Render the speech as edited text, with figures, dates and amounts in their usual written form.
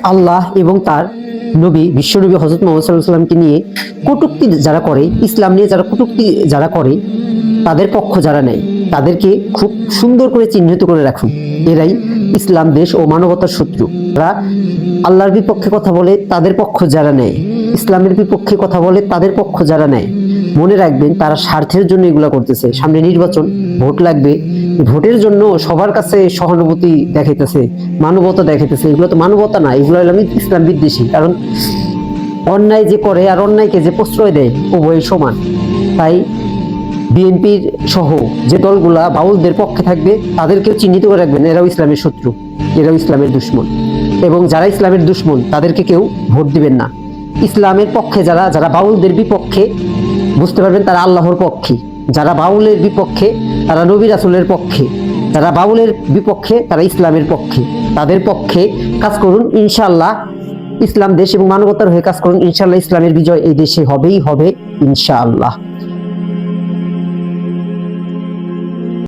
আল্লাহ এবং তার নবী বিশ্বনবী হযরত মুহাম্মদ সাল্লাল্লাহু আলাইহি ওয়াসাল্লামকে নিয়ে কটূক্তি যারা করে, ইসলাম নিয়ে যারা কটূক্তি যারা করে, তাদের পক্ষ যারা নেয়, তাদেরকে খুব সুন্দর করে চিহ্নিত করে রাখুন। এরাই ইসলাম দেশ ও মানবতার শত্রু। তারা আল্লাহর বিপক্ষে কথা বলে, তাদের পক্ষ যারা নেয়, ইসলামের বিপক্ষে কথা বলে, তাদের পক্ষ যারা নেয়, মনে রাখবেন তারা স্বার্থের জন্য এগুলা করতেছে। সামনে নির্বাচন, ভোট লাগবে, ভোটের জন্য সবার কাছে সহানুভূতি দেখাইতেছে, মানবতা দেখাইতেছে। এগুলো তো মানবতা না, এগুলো হলো ইসলাম বিদ্বেষী। কারণ অন্যায় যে করে আর অন্যায়কে যে প্রশ্রয় দেয় উভয় সমান। তাই বিএনপির সহ যে দলগুলা বাউলদের পক্ষে থাকবে, তাদেরকেও চিহ্নিত করে রাখবেন, এরাও ইসলামের শত্রু, এরাও ইসলামের দুশমন। এবং যারা ইসলামের দুশমন তাদেরকে কেউ ভোট দিবেন না। ইসলামের পক্ষে যারা, যারা বাউলদের বিপক্ষে, বুঝতে পারবেন তারা আল্লাহর পক্ষে। যারা বাউলের বিপক্ষে তারা নবী রাসূলের পক্ষে। যারা বাউলের বিপক্ষে তারা ইসলামের পক্ষে। তাদের পক্ষে কাজ করুন, ইনশাআল্লাহ ইসলাম দেশ এবং মানবতার হয়ে কাজ করুন। ইনশাআল্লাহ ইসলামের বিজয় এই দেশে হবেই হবে, ইনশাআল্লাহ।